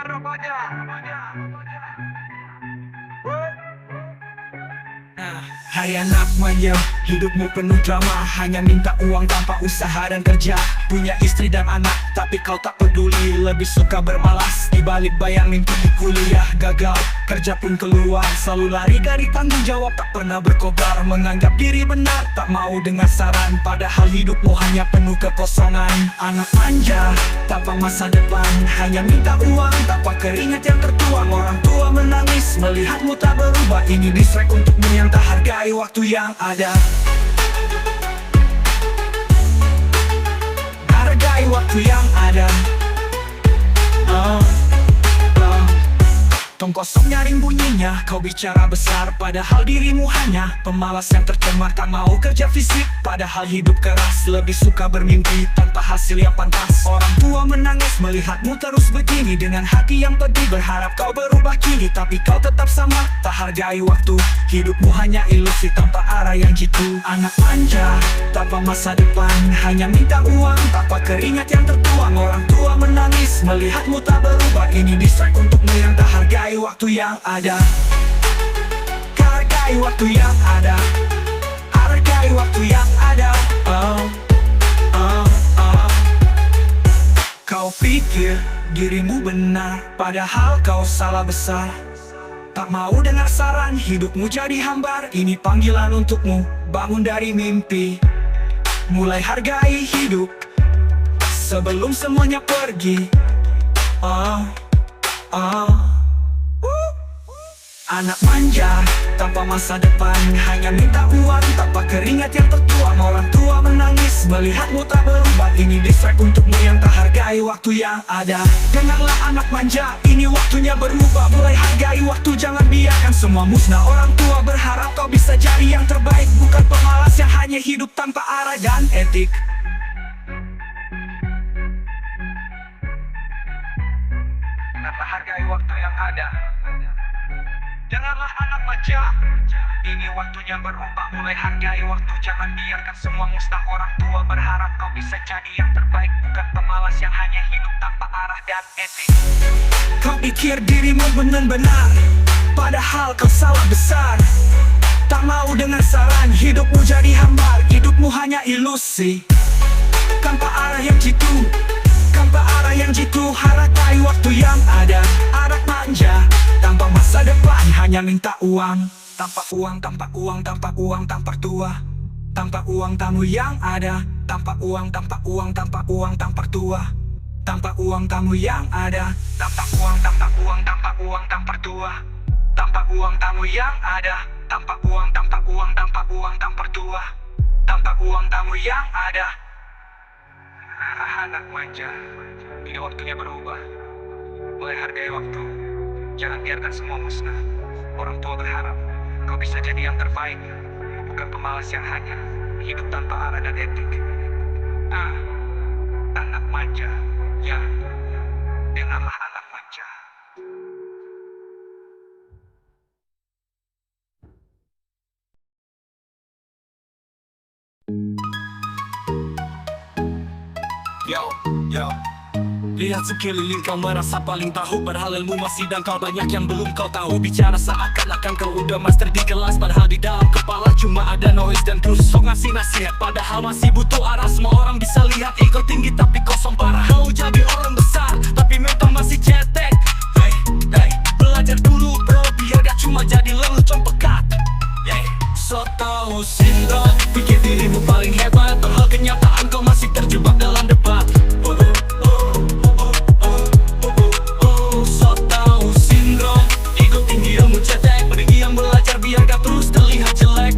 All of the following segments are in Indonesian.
Rokoknya. Hai anak manja, hidupmu penuh drama. Hanya minta uang tanpa usaha dan kerja. Punya istri dan anak, tapi kau tak peduli. Lebih suka bermalas, dibalik bayang mimpi kuliah gagal. Kerja pun keluar, selalu lari dari tanggung jawab. Tak pernah berkobar, menganggap diri benar. Tak mau dengar saran, padahal hidupmu hanya penuh kekosongan. Anak manja, tanpa masa depan. Hanya minta uang, tanpa keringat yang tertuang. Orang tua menangis, melihatmu tak berubah. Ini distrack untukmu yang tak hargai waktu yang ada. Hargai waktu yang ada. Tong kosong nyaring bunyinya, kau bicara besar. Padahal dirimu hanya pemalas yang tercemar. Tak mau kerja fisik, padahal hidup keras. Lebih suka bermimpi tanpa hasil yang pantas. Orang tua menangis melihatmu terus begini. Dengan hati yang pedih berharap kau berubah kini. Tapi kau tetap sama, tak hargai waktu. Hidupmu hanya ilusi tanpa arah yang jitu. Anak manja, tanpa masa depan. Hanya minta uang, tanpa keringat yang tertuang. Orang tua menangis melihatmu tak berubah. Ini distrack untukmu yang tak hargai waktu yang ada. Hargai waktu yang ada. Hargai waktu yang ada. Kau pikir dirimu benar, padahal kau salah besar. Tak mau dengar saran, hidupmu jadi hambar. Ini panggilan untukmu, bangun dari mimpi. Mulai hargai hidup sebelum semuanya pergi. Anak manja, tanpa masa depan. Hanya minta uang, tanpa keringat yang tertuang. Orang tua menangis, melihatmu tak berubah. Ini distrack untukmu yang tak hargai waktu yang ada. Dengarlah anak manja, ini waktunya berubah. Mulai hargai waktu, jangan biarkan semua musnah. Orang tua berharap kau bisa jadi yang terbaik. Bukan pemalas yang hanya hidup tanpa arah dan etik. Kenapa hargai waktu yang ada? Dengarlah anak manja, ini waktunya berubah. Mulai hargai waktu, jangan biarkan semua musnah. Orang tua berharap kau bisa jadi yang terbaik. Bukan pemalas yang hanya hidup tanpa arah dan etik. Kau pikir dirimu benar-benar, padahal kau salah besar. Tak mau dengar saran, hidupmu jadi hambar. Hidupmu hanya ilusi tanpa arah yang jitu. Tanpa arah yang jitu, hargai waktu yang ada. Anak manja, tanpa masa depan. Hanya minta uang, tanpa uang, tanpa uang, tanpa uang, tanpa tua. Tanpa uang tamu yang ada. Tanpa uang, tanpa uang, tanpa uang, tanpa tua. Tanpa uang tamu yang ada. Tanpa uang, tanpa uang, tanpa uang, tanpa tua. Tanpa uang tamu yang ada. Tanpa uang, tanpa uang, tanpa uang, tanpa tua. Tanpa uang tamu yang ada. Anak manja, ini waktunya berubah. Mulai hargai waktu, jangan biarkan semua musnah. Orang tua berharap kau bisa jadi yang terbaik. Bukan pemalas yang hanya hidup tanpa arah dan etik. Anak manja, ya, dengarlah anak manja. Yo, lihat sekeliling kau merasa paling tahu. Padahal ilmu masih dangkal, banyak yang belum kau tahu. Bicara seakan-akan kau udah master di kelas. Padahal di dalam kepala cuma ada noise dan terus sok ngasih nasihat. Padahal masih butuh arah, semua orang bisa lihat. Ego tinggi tapi kosong parah. Kau jadi orang besar, tapi mental masih cetek. Hey, belajar dulu bro, biar gak cuma jadi lelucon pekat. So tau sindrom, pikir dirimu paling hebat. Padahal kenyataan kau masih terjebak dalam debat. So tau sindrom, ego tinggi ilmu cetek. Pergi yang belajar biar gak terus terlihat jelek.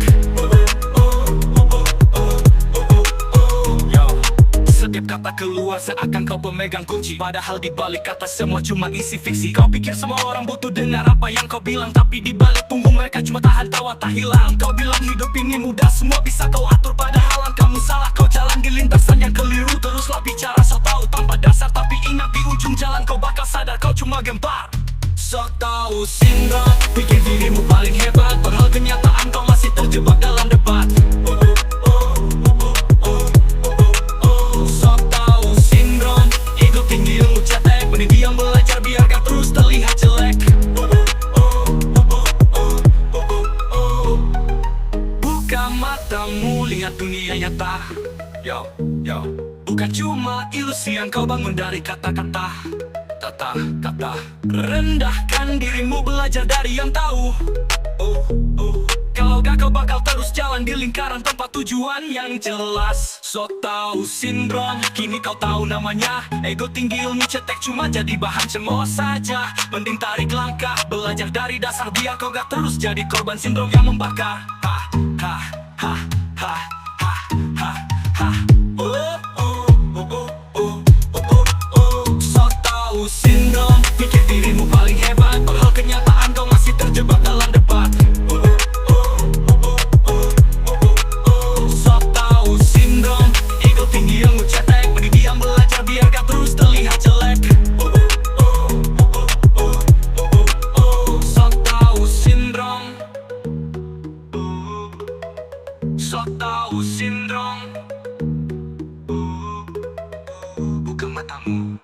Setiap kata keluar seakan kau pemegang kunci. Padahal di balik kata semua cuma isi fiksi. Kau pikir semua orang butuh dengar apa yang kau bilang. Tapi di balik punggung mereka cuma tahan tawa tak hilang. Kau bilang hidup ini mudah, semua bisa kau atur. Padahal kamu salah, kau jalan di lintasan yang keliru. Teruslah bicara so tau tanpa dasar. Tapi ingat di ujung jalan kau bakal sadar kau cuma gempar. So tau sindrom, pikir dirimu paling hebat. Padahal kenyataan kau masih terjebak dalam debat. So tau sindrom, ego tinggi ilmu cetek. Pendidik yang belajar Bukan cuma ilusi yang kau bangun dari kata-kata. Kata-kata. Rendahkan dirimu, belajar dari yang tahu. Kalau gak kau bakal terus jalan di lingkaran tanpa tujuan yang jelas. So tau sindrom, kini kau tahu namanya. Ego tinggi, ilmu cetek cuma jadi bahan cemooh saja. Mending tarik langkah, belajar dari dasar biar kau gak terus jadi korban sindrom yang membakar. Ha ha ha ha ha ha ha. So tau sindrom, pikir dirimu paling hebat, padahal kenyataan kau masih terjebak dalam debat. So tau sindrom, buka matamu.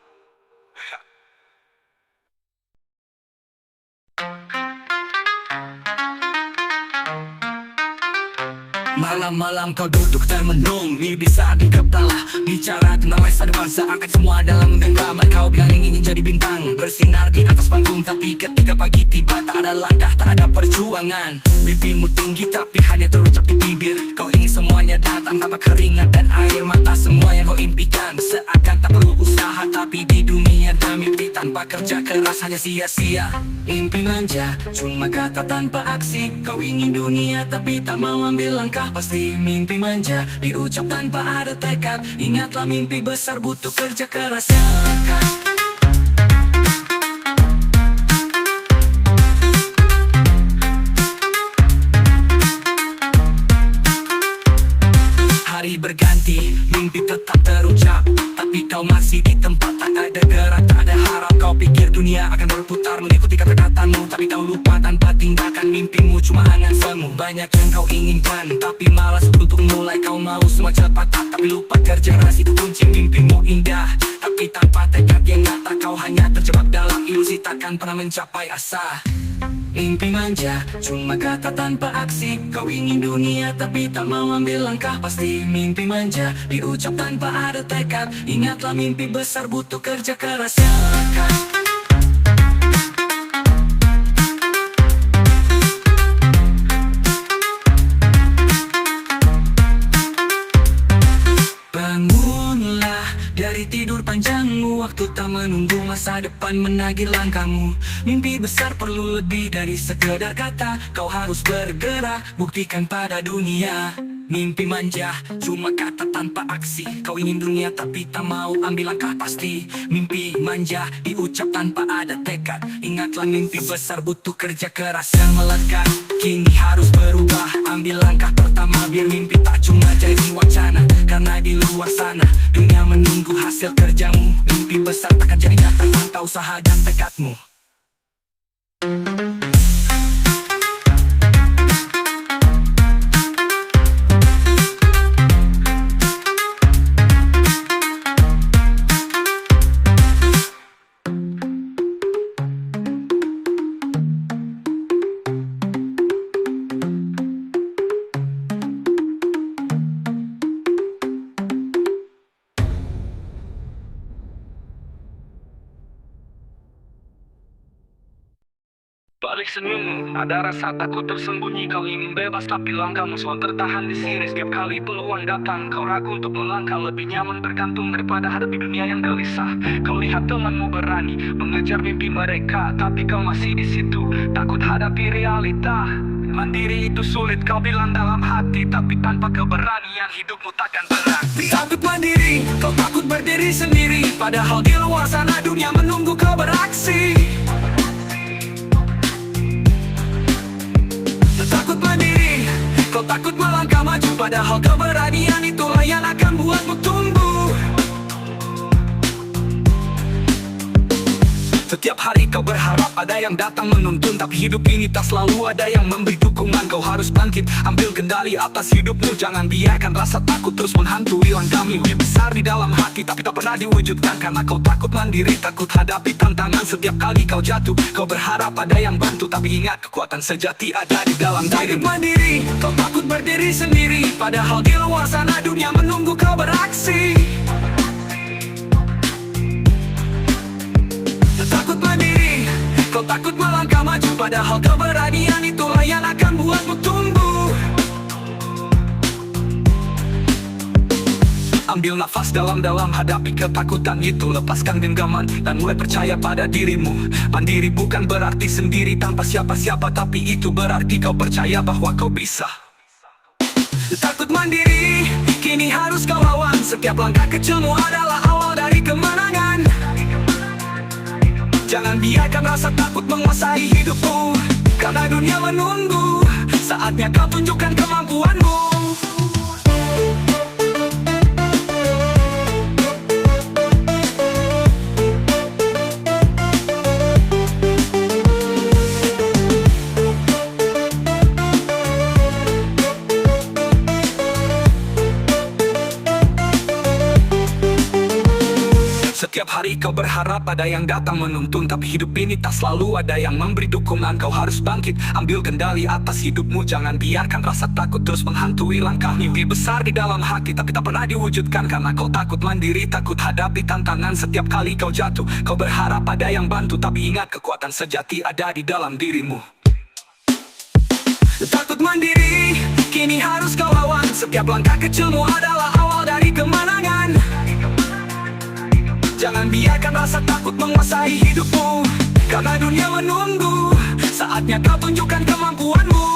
Malam-malam kau duduk termenung, mimpi saat di kepala. Bicara tentang masa depan seakan semua dalam genggaman. Kau bilang ingin jadi bintang, bersinar di atas panggung. Tapi ketika pagi tiba tak ada langkah, tak ada perjuangan. Mimpimu tinggi tapi hanya terucap di bibir. Kau ingin semuanya datang tanpa keringat dan air mata. Semua yang kau impikan seakan tak perlu usaha. Tapi di dunia ada mimpi tanpa kerja keras hanya sia-sia. Mimpi manja, cuma kata tanpa aksi. Kau ingin dunia tapi tak mau ambil langkah. Pasti mimpi manja, diucap tanpa ada tekad. Ingatlah mimpi besar butuh kerja keras. Hari berganti, mimpi tetap terucap, tapi kau masih di tempat, tak ada gerak, tak ada harap. Kau pikir dunia akan berputar mengikuti kata-katamu, tapi kau lupa tanpa tindakan mimpimu cuma angan semu. Banyak yang kau inginkan, tapi malas untuk mulai. Kau mau semua cepat, tapi lupa kerja keras itu kunci mimpimu indah. Tapi tanpa tekad yang nyata, kau hanya terjebak dalam ilusi, takkan pernah mencapai asa. Mimpi manja, cuma kata tanpa aksi. Kau ingin dunia tapi tak mau ambil langkah. Pasti mimpi manja, diucap tanpa ada tekad. Ingatlah mimpi besar butuh kerja keras. Bangunlah dari tidur panjangmu, waktu tak menunggu, masa depan menagih langkahmu. Mimpi besar perlu lebih dari sekedar kata. Kau harus bergerak, buktikan pada dunia. Mimpi manja, cuma kata tanpa aksi. Kau ingin dunia tapi tak mau ambil langkah. Pasti mimpi manja, diucap tanpa ada tekad. Ingatlah mimpi besar butuh kerja keras yang melekat. Kini harus berubah, ambil langkah pertama biar mimpi tak cuma jadi wacana. Karena di luar sana dunia menunggu hasil kerjamu. Mimpi besar takkan jadi nyata tanpa usaha dan tekadmu. Balik senyummu, ada rasa takut tersembunyi. Kau ingin bebas tapi langkahmu selalu tertahan di sini. Setiap kali peluang datang, kau ragu untuk melangkah. Lebih nyaman bergantung daripada hadapi dunia yang gelisah. Kau lihat temanmu berani mengejar mimpi mereka, tapi kau masih di situ, takut hadapi realita. Mandiri itu sulit kau bilang dalam hati, tapi tanpa keberanian hidupmu takkan berarti. Takut mandiri, kau takut berdiri sendiri, padahal di luar sana dunia menunggu kau beraksi. Takut mandiri, kau takut melangkah maju, padahal keberanian itulah yang akan buatmu tumbuh. Setiap hari kau berharap ada yang datang menuntun, tapi hidup ini tak selalu ada yang memberi dukungan. Kau harus bangkit, ambil kendali atas hidupmu. Jangan biarkan rasa takut terus menghantui langkahmu. Mimpi besar di dalam hati tapi tak pernah diwujudkan, karena kau takut mandiri, takut hadapi tantangan. Setiap kali kau jatuh, kau berharap ada yang bantu, tapi ingat kekuatan sejati ada di dalam dirimu. Takut mandiri, kau takut berdiri sendiri, padahal di luar sana dunia menunggu kau beraksi. Padahal keberanian itulah yang akan buatmu tumbuh. Ambil nafas dalam-dalam, hadapi ketakutan itu. Lepaskan genggaman dan mulai percaya pada dirimu. Mandiri bukan berarti sendiri tanpa siapa-siapa, tapi itu berarti kau percaya bahwa kau bisa. Takut mandiri, kini harus kau lawan. Setiap langkah kecilmu adalah awal dari kemenangan. Jangan biarkan rasa takut menguasai hidupmu, karena dunia menunggu. Saatnya kau tunjukkan kemampuanmu. Setiap hari kau berharap ada yang datang menuntun, tapi hidup ini tak selalu ada yang memberi dukungan. Kau harus bangkit, ambil kendali atas hidupmu. Jangan biarkan rasa takut terus menghantui langkah. Mimpi besar di dalam hati tapi tak pernah diwujudkan, karena kau takut mandiri, takut hadapi tantangan. Setiap kali kau jatuh, kau berharap ada yang bantu, tapi ingat kekuatan sejati ada di dalam dirimu. Takut mandiri, kini harus kau lawan. Setiap langkah kecilmu adalah awal dari kemenangan. Jangan biarkan rasa takut menguasai hidupmu, karena dunia menunggu. Saatnya kau tunjukkan kemampuanmu.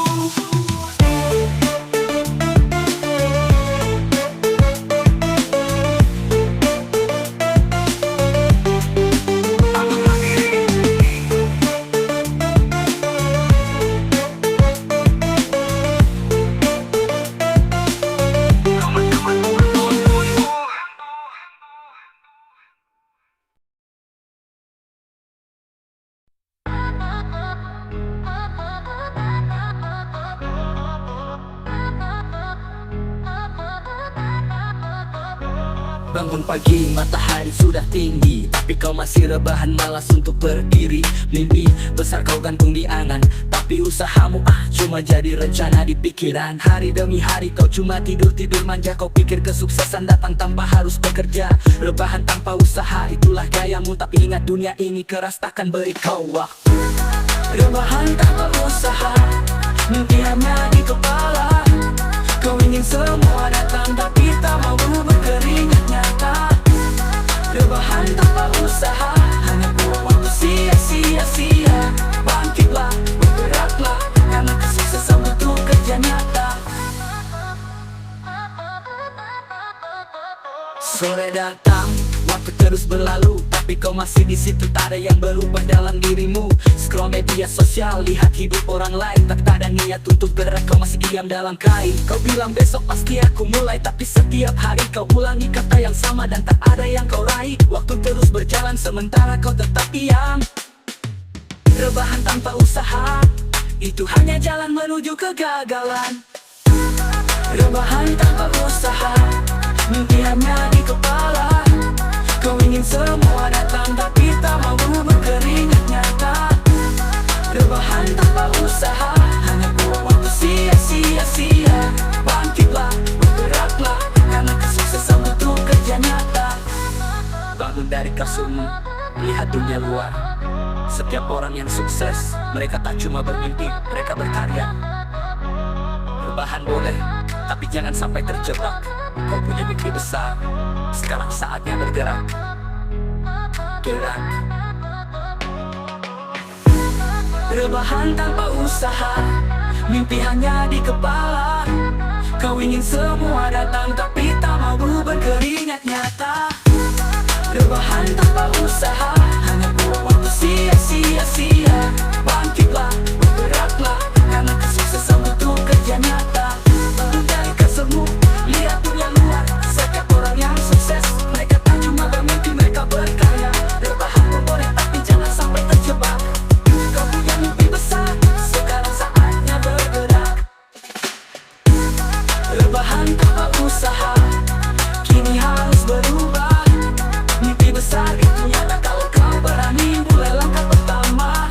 Bangun pagi, matahari sudah tinggi, tapi kau masih rebahan malas untuk berdiri. Mimpi besar kau gantung di angan, tapi usahamu cuma jadi rencana di pikiran. Hari demi hari kau cuma tidur-tidur manja. Kau pikir kesuksesan datang tanpa harus bekerja. Rebahan tanpa usaha, itulah gayamu. Tapi ingat dunia ini keras, takkan beri kau waktu. Rebahan tanpa usaha, mimpi hanya di kepala. Kau ingin semua datang, tapi tak mau berkeringat nyata. Rebahan tanpa usaha, hanya buang waktu sia-sia. Bangkitlah, bergeraklah, karena kesuksesan butuh kerja nyata. Sore datang, waktu terus berlalu, tapi kau masih di situ. Tak ada yang berubah dalam dirimu. Scroll media sosial, lihat hidup orang lain, tak ada niat untuk gerak. Kau masih diam dalam kain. Kau bilang besok pasti aku mulai, tapi setiap hari kau ulangi kata yang sama dan tak ada yang kau raih. Waktu terus berjalan sementara kau tetap diam. Rebahan tanpa usaha, itu hanya jalan menuju kegagalan. Rebahan tanpa usaha, mimpi hanya di kepala. Kau ingin semua datang, tapi tak mau berkeringat nyata. Rebahan tanpa usaha, hanya buang waktu sia-sia. Bangkitlah, bergeraklah, karena kesuksesan butuh kerja nyata. Bangun dari kasurmu, lihat dunia luar. Setiap orang yang sukses, mereka tak cuma bermimpi, mereka berkarya. Rebahan boleh, tapi jangan sampai terjebak. Kau punya mimpi besar, sekarang saatnya bergerak. Gerak. Rebahan tanpa usaha, mimpi hanya di kepala. Kau ingin semua datang, tapi tak mau berkeringat nyata. Rebahan tanpa usaha, hanya buang waktu sia-sia. Bangkitlah, bergeraklah, karena kesuksesan butuh kerja nyata. Bangun dari kasurmu, lihat dunia luar. Setiap orang yang sukses, mereka tak cuma bermimpi, mereka berkarya. Rebahan boleh, tapi jangan sampai terjebak. Kau punya mimpi besar, sekarang saatnya bergerak. Rebahan tanpa usaha, kini harus berubah. Mimpi besar itu nyata kalau kau berani mulai langkah pertama.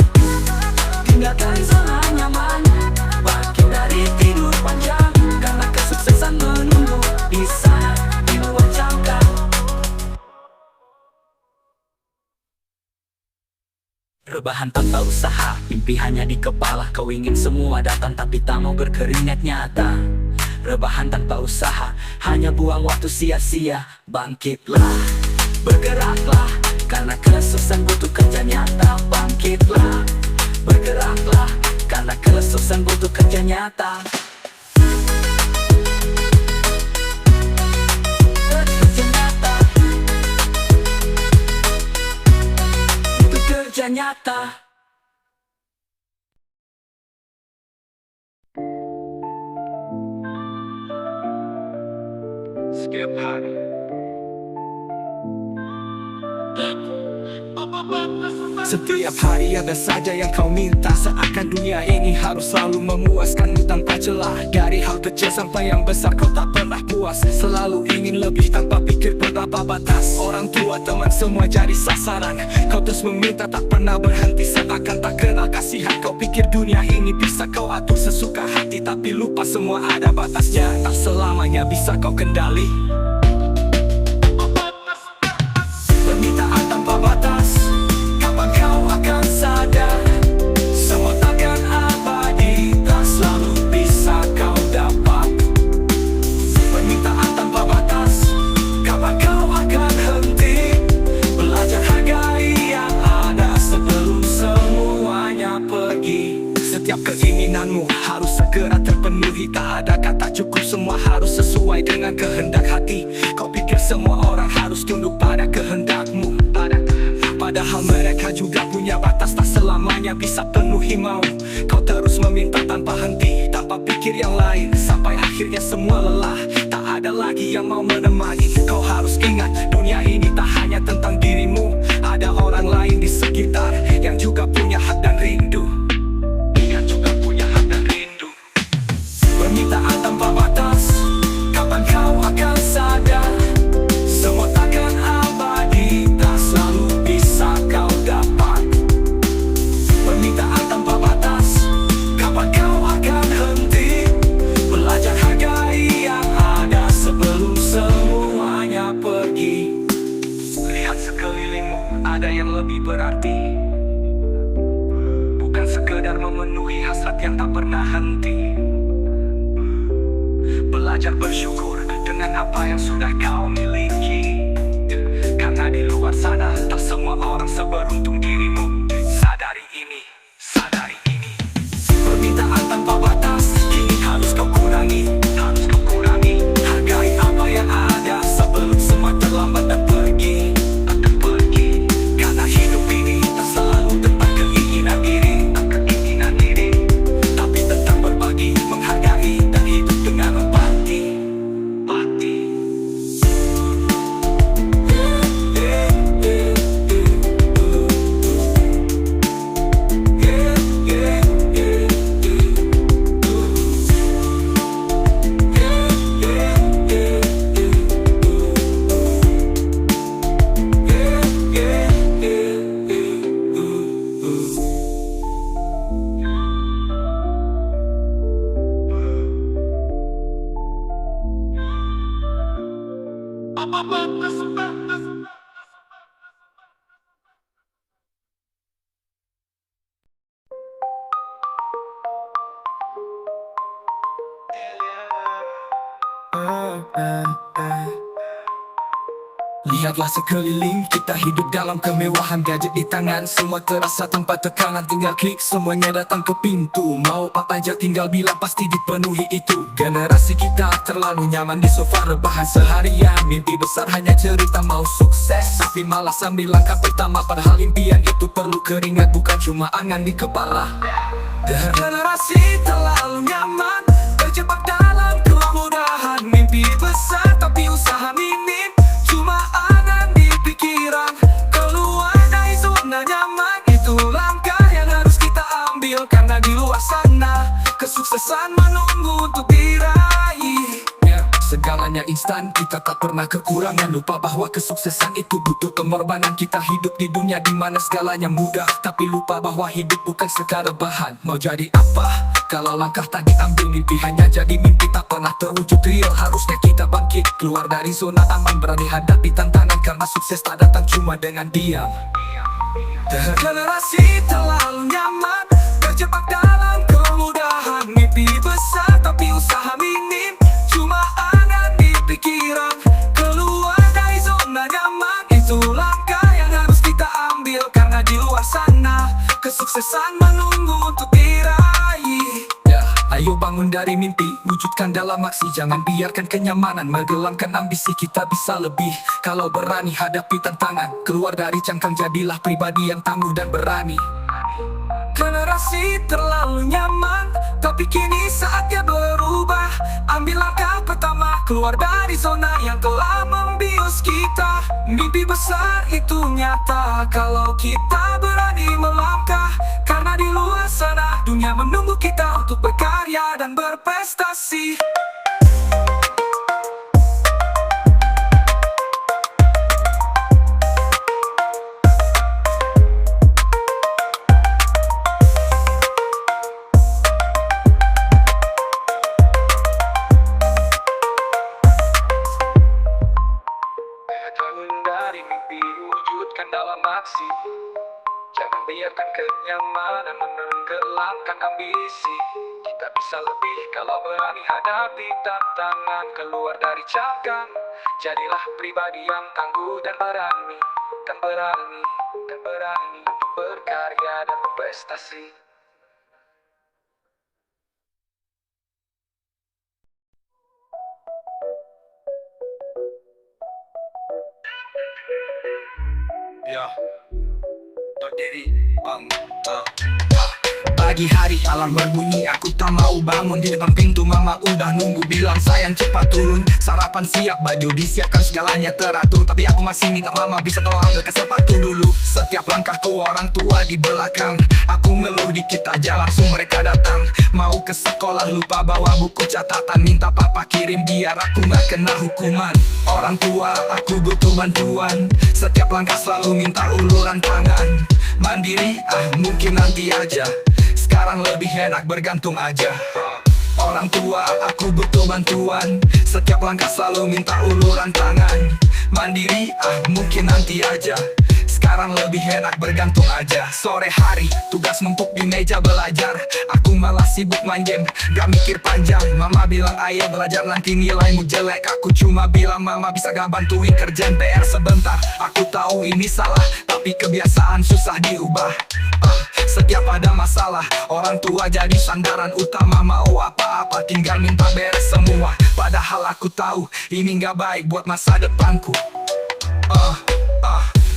Tinggalkan zona nyaman, bangkit dari tidur panjang, karena kesuksesan menunggu di sana, di luar jangka. Rebahan tanpa usaha, mimpi hanya di kepala. Kau ingin semua datang tapi tak mau berkeringat nyata. Rebahan tanpa usaha, hanya buang waktu sia-sia. Bangkitlah, bergeraklah, karena kesuksesan butuh kerja nyata. Bangkitlah, bergeraklah, karena kesuksesan butuh kerja nyata. Kerja nyata. Setiap hari Setiap hari ada saja yang kau minta. Seakan dunia ini harus selalu memuaskanmu tanpa celah. Dari hal kecil sampai yang besar kau tak pernah puas. Selalu ingin lebih tanpa pikir berapa batas. Orang tua, teman, semua jadi sasaran. Kau terus meminta tak pernah berhenti. Seakan tak kenal kasihan. Kau pikir dunia ini bisa kau atur sesuka hati. Tapi lupa semua ada batasnya. Tak selamanya bisa kau kendali. Permintaan tanpa batas, kapan kau akan sadar? Semua takkan abadi, tak selalu bisa kau dapat. Permintaan tanpa batas, kapan kau akan henti? Belajar hargai yang ada sebelum semuanya pergi. Setiap keinginanmu harus segera terpenuhi. Tak ada kata cukup, semua harus sesuai dengan kehendak hati. Kau pikir semua orang harus tunduk pada kehendakmu, padahal mereka juga punya batas. Tak selamanya bisa penuhi mau. Kau terus meminta tanpa henti, tanpa pikir yang lain, sampai akhirnya semua lelah. Tak ada lagi yang mau menemani. Kau harus ingat, dunia ini tak hanya tentang dirimu. Ada orang lain di sekitar yang juga punya hak dan rindu. Permintaan tanpa batas, kapan kau akan sadar? Semua takkan abadi, tak selalu bisa kau dapat. Permintaan tanpa batas, kapan kau akan henti? Belajar hargai yang ada sebelum semuanya pergi. Lihat sekelilingmu, ada yang lebih berarti. Bukan sekedar memenuhi hasrat yang tak pernah henti. Belajar bersyukur dengan apa yang sudah kau miliki. Karena di luar sana tak semua orang seberuntung dirimu. Sadari ini, sadari ini. Permintaan tanpa batas kini harus kau kurangi, harus kau kurangi. Hargai apa yang ada sebelum semua terlambat dan pergi, akan pergi. Karena hidup ini tak selalu tentang keinginan diri, tapi tentang berbagi, menghargai, dan hidup dengan empati. Lihatlah sekeliling, kita hidup dalam kemewahan. Gadget di tangan, semua terasa tanpa tekanan. Tinggal klik, semuanya datang ke pintu. Mau apa aja tinggal bilang, pasti dipenuhi itu. Generasi kita terlalu nyaman di sofa, rebahan seharian. Mimpi besar hanya cerita mau sukses, tapi malah sambil langkah pertama. Padahal impian itu perlu keringat, bukan cuma angan di kepala. Generasi terlalu nyaman, terjebak dalam kemudahan. Mimpi besar tapi usaha minim, cuma angan di pikiran. Keluar dari zona nyaman, itu langkah yang harus kita ambil. Karena di luar sana kesuksesan menunggu untuk diraih. Segalanya instan, kita tak pernah kekurangan. Lupa bahwa kesuksesan itu butuh pengorbanan. Kita hidup di dunia di mana segalanya mudah, tapi lupa bahwa hidup bukan sekadar bahan. Mau jadi apa kalau langkah tak diambil? Mimpi hanya jadi mimpi, tak pernah terwujud real. Harusnya kita bangkit, keluar dari zona aman, berani hadapi tantangan. Karena sukses tak datang cuma dengan diam. Generasi terlalu nyaman, terjebak dalam kemudahan. Mimpi besar tapi usaha minim, cuma angan di pikiran. Keluar dari zona nyaman, itu langkah yang harus kita ambil. Karena di luar sana, kesuksesan menunggu untuk diraih. Ayo bangun dari mimpi, wujudkan dalam aksi. Jangan biarkan kenyamanan menggelamkan ambisi. Kita bisa lebih kalau berani hadapi tantangan. Keluar dari cangkang, jadilah pribadi yang tangguh dan berani. Generasi terlalu nyaman, tapi kini saatnya berubah. Ambil langkah pertama, keluar dari zona yang telah membius kita. Mimpi besar itu nyata kalau kita berani melangkah. Karena di luar sana, dunia menunggu kita untuk berkarya dan berprestasi. Bangun dari mimpi, wujudkan dalam aksi. Jangan biarkan kenyamanan menenggelamkan ambisi. Kita bisa lebih kalau berani hadapi tantangan. Keluar dari cangkang, jadilah pribadi yang tangguh dan berani. Dan berani untuk berkarya dan berprestasi. Ya, berdiri, pagi hari alarm berbunyi, aku tak mau bangun. Di depan pintu mama udah nunggu, bilang sayang cepat turun. Sarapan siap, baju disiapkan, segalanya teratur. Tapi aku masih minta mama bisa tolong ambilkan sepatu dulu. Setiap langkahku orang tua di belakang, aku ngeluh dikit aja langsung mereka datang. Mau ke sekolah lupa bawa buku catatan, minta papa kirim biar aku gak kena hukuman. Orang tua aku butuh bantuan, setiap langkah selalu minta uluran tangan. Mandiri mungkin nanti aja, sekarang lebih enak bergantung aja. Orang tua aku butuh bantuan, setiap langkah selalu minta uluran tangan. Mandiri mungkin nanti aja, sekarang lebih enak bergantung aja. Sore hari tugas numpuk di meja belajar, aku malah sibuk main game, gak mikir panjang. Mama bilang ayo belajar nanti nilaimu jelek. Aku cuma bilang mama bisa gak bantuin kerjaan PR sebentar. Aku tahu ini salah, tapi kebiasaan susah diubah. Setiap ada masalah, orang tua jadi sandaran utama. Mau apa-apa tinggal minta beres semua. Padahal aku tahu ini gak baik buat masa depanku.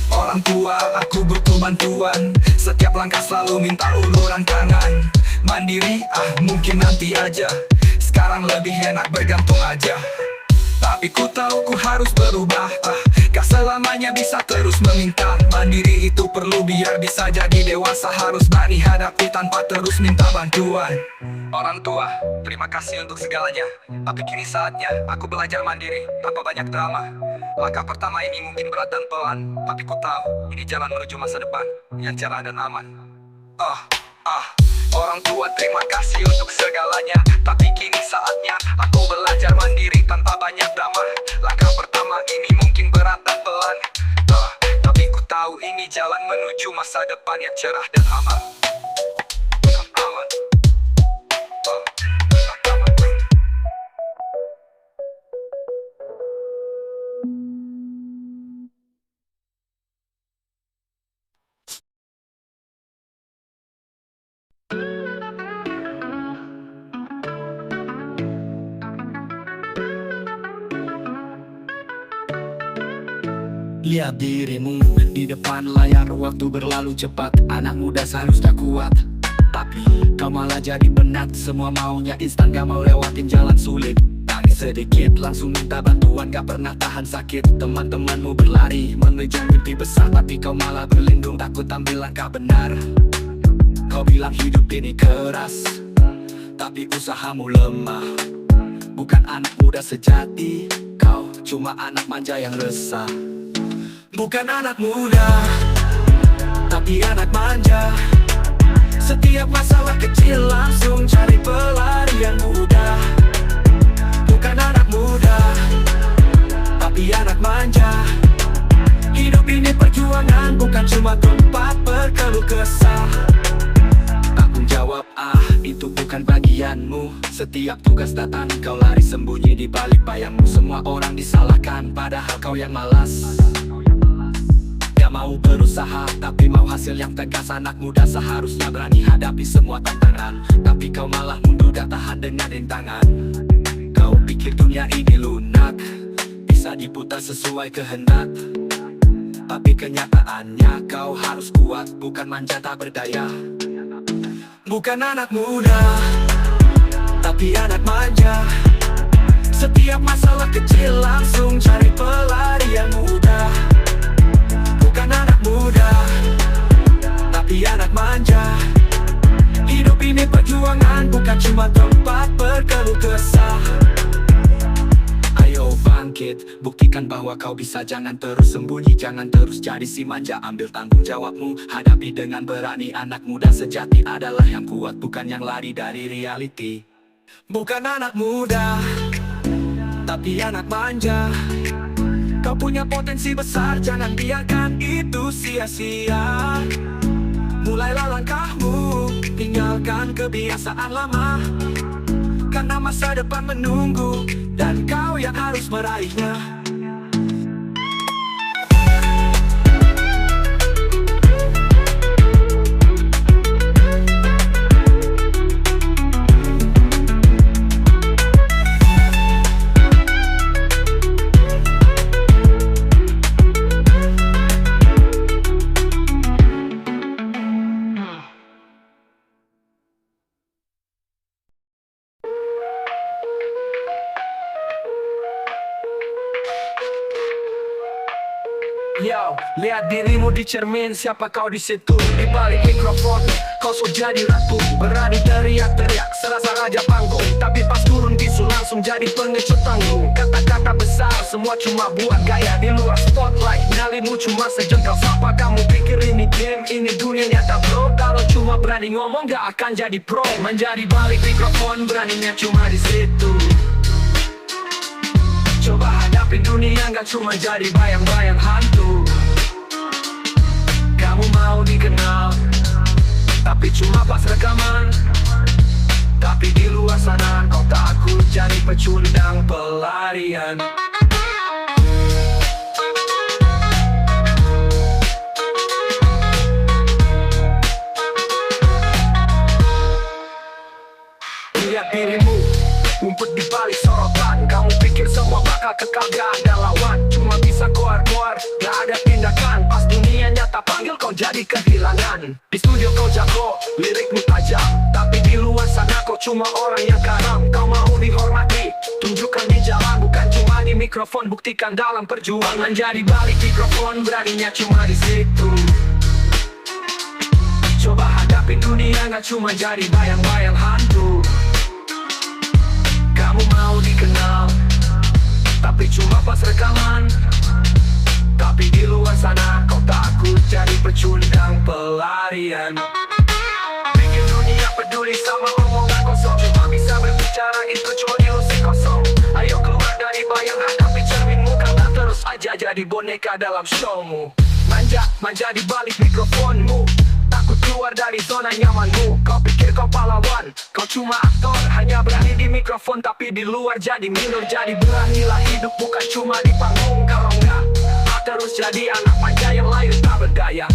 Orang tua aku butuh bantuan, setiap langkah selalu minta uluran tangan. Mandiri mungkin nanti aja, sekarang lebih enak bergantung aja. Tapi ku tahu ku harus berubah, gak selamanya bisa terus meminta. Mandiri itu perlu biar bisa jadi dewasa, harus berani hadapi tanpa terus minta bantuan. Orang tua, terima kasih untuk segalanya, tapi kini saatnya aku belajar mandiri tanpa banyak drama. Langkah pertama ini mungkin berat dan pelan, tapi ku tahu ini jalan menuju masa depan yang cerah dan aman. Orang tua terima kasih untuk segalanya, tapi kini saatnya aku belajar mandiri tanpa banyak drama. Langkah pertama ini mungkin berat dan pelan, tapi ku tahu ini jalan menuju masa depan yang cerah dan aman. Lihat dirimu di depan layar, waktu berlalu cepat. Anak muda seharusnya kuat, tapi kau malah jadi penat. Semua maunya instan, gak mau lewatin jalan sulit. Tangis sedikit langsung minta bantuan, gak pernah tahan sakit. Teman-temanmu berlari mengejar mimpi besar, tapi kau malah berlindung takut ambil langkah benar. Kau bilang hidup ini keras, tapi usahamu lemah. Bukan anak muda sejati, kau cuma anak manja yang resah. Bukan anak muda, tapi anak manja. Setiap masalah kecil langsung cari pelarian mudah. Bukan anak muda, tapi anak manja. Hidup ini perjuangan, bukan cuma tempat berkeluh kesah. Tanggung jawab itu bukan bagianmu. Setiap tugas datang kau lari sembunyi di balik bayangmu. Semua orang disalahkan padahal kau yang malas. Gak mau berusaha tapi mau hasil yang tegas. Anak muda seharusnya berani hadapi semua tantangan, tapi kau malah mundur gak tahan dengan rintangan. Kau pikir dunia ini lunak, bisa diputar sesuai kehendak, tapi kenyataannya kau harus kuat, bukan manja tak berdaya. Bukan anak muda, tapi anak manja. Setiap masalah kecil langsung cari pelarian mudah. Bukan anak muda, tapi anak manja. Hidup ini perjuangan, bukan cuma tempat berkeluh kesah. Ayo bangkit, buktikan bahwa kau bisa. Jangan terus sembunyi, jangan terus jadi si manja. Ambil tanggung jawabmu, hadapi dengan berani. Anak muda sejati adalah yang kuat, bukan yang lari dari reality. Bukan anak muda, tapi anak manja. Kau punya potensi besar, jangan biarkan itu sia-sia. Mulailah langkahmu, tinggalkan kebiasaan lama, karena masa depan menunggu, dan kau yang harus meraihnya. Yo, lihat dirimu di cermin, siapa kau di situ? Di balik mikrofon, kau sudah jadi ratu. Berani teriak-teriak, serasa raja panggung, tapi pas turun bisu langsung jadi pengecut tanggung. Kata-kata besar, semua cuma buat gaya. Di luar spotlight, nyalimu cuma sejengkal sapa. Kamu pikir ini game, ini dunia nyata bro. Kalau cuma berani ngomong gak akan jadi pro. Menjadi balik mikrofon, beraninya cuma di situ. Coba hadapi dunia, gak cuma jadi bayang-bayang hantu. Kamu mau dikenal, tapi cuma pas rekaman. Tapi di luar sana kau takut jadi pecundang pelarian. Lihat dirimu, ngumpet di balik sorotan. Kamu pikir semua bakal kekal, gak ada lawan. Cuma bisa koar-koar, gak ada tindakan. Pas dunia nyata panggil kau jadi kehilangan. Di studio kau jago, lirikmu tajam, tapi di luar sana kau cuma orang yang karam. Kau mau dihormati, tunjukkan di jalan, bukan cuma di mikrofon. Buktikan dalam perjuangan. Jadi balik mikrofon, beraninya cuma di situ. Coba hadapi dunia, gak cuma jadi bayang-bayang hantu. Kamu mau dikenal, tapi cuma pas rekaman. Tapi di luar sana kau takut jadi pecundang pelarian. Bikin dunia peduli sama omongan kosong. Cuma bisa berbicara itu cuma ilusi kosong. Ayo keluar dari bayang, hadapi cerminmu, karena terus aja jadi boneka dalam showmu. Manja di balik mikrofonmu, takut keluar dari zona nyamanmu. Kau pikir kau pahlawan, kau cuma aktor. Hanya berani di mikrofon tapi di luar jadi minor. Jadi beranilah hidup, bukan cuma di panggung. Kalau enggak, terus jadi anak manja yang lain tak berdaya.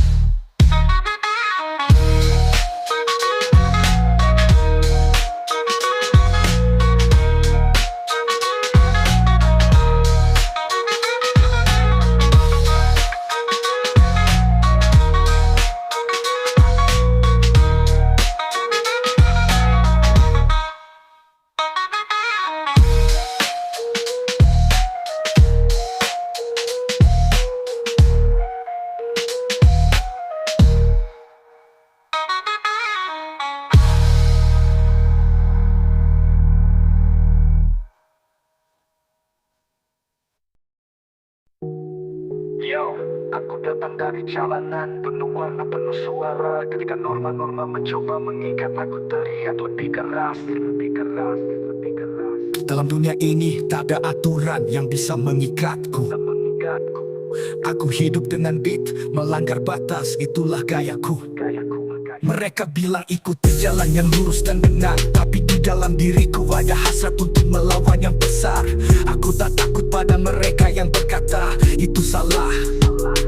Yo, aku datang dari jalanan penuh warna, penuh suara. Ketika norma-norma mencoba mengikat, aku terlihat lebih keras. Dalam dunia ini tak ada aturan yang bisa mengikatku. Aku hidup dengan beat, melanggar batas, itulah gayaku. Mereka bilang ikuti jalan yang lurus dan benar, tapi di dalam diriku ada hasrat untuk melawan yang besar. Aku tak takut pada mereka yang berkata itu salah,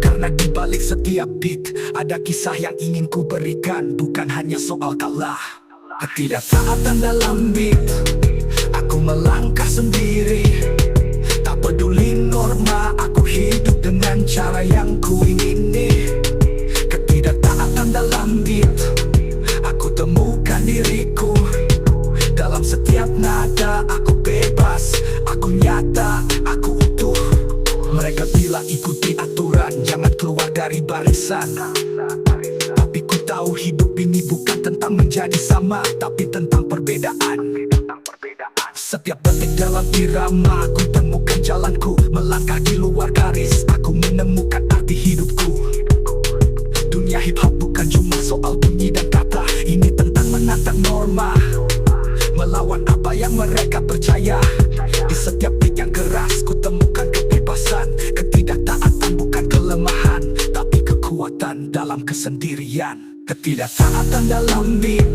karena di balik setiap beat ada kisah yang ingin ku berikan, bukan hanya soal kalah. Ketidaktaatan dalam beat, aku melangkah sendiri. Tak peduli norma, aku hidup dengan cara yang ku ingini. Ketidaktaatan dalam beat, aku temukan diriku. Dalam setiap nada aku bebas, aku nyata, aku utuh. Mereka bilang ikuti aturan, jangan keluar dari barisan. Tapi ku tahu hidup ini bukan tentang menjadi sama, tapi tentang perbedaan. Setiap detik dalam irama, aku temukan jalanku. Melangkah di luar garis, aku menemukan arti hidupku. Dunia hip hop bukan cuma soal bunyi dan kata, ini tentang menantang norma, melawan apa yang mereka percaya. Di setiap beat yang keras, ku temukan kebebasan. Ketidaktaatan bukan kelemahan, tapi kekuatan dalam kesendirian. Ketidaktaatan dalam beat,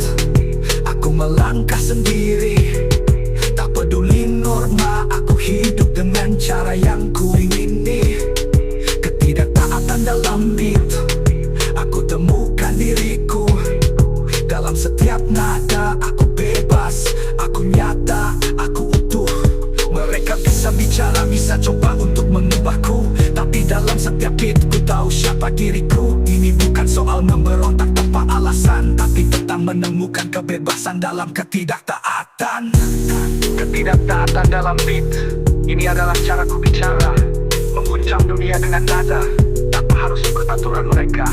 aku melangkah sendiri. Tak peduli norma, aku hidup dengan cara yang ku ingini. Ketidaktaatan dalam beat, aku temukan diriku. Dalam setiap nada aku bebas, aku nyata, aku utuh. Mereka bisa bicara, bisa coba untuk mengubahku, tapi dalam setiap beat ku tahu siapa diriku. Ini bukan soal memberontak tanpa alasan, tapi tentang menemukan kebebasan dalam ketidaktaatan. Ketidaktaatan dalam beat, ini adalah caraku bicara, mengguncang dunia dengan nada, tanpa harus ikut aturan mereka.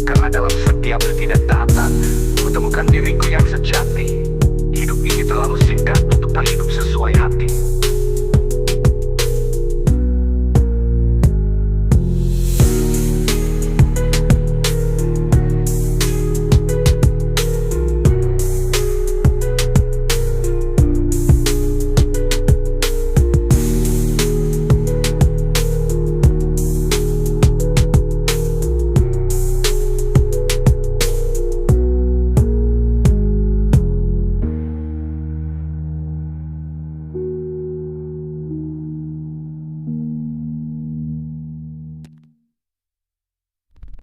Karena dalam setiap ketidaktaatan, ku temukan diriku yang sejati. Hidup ini terlalu singkat untuk tak hidup sesuai hati.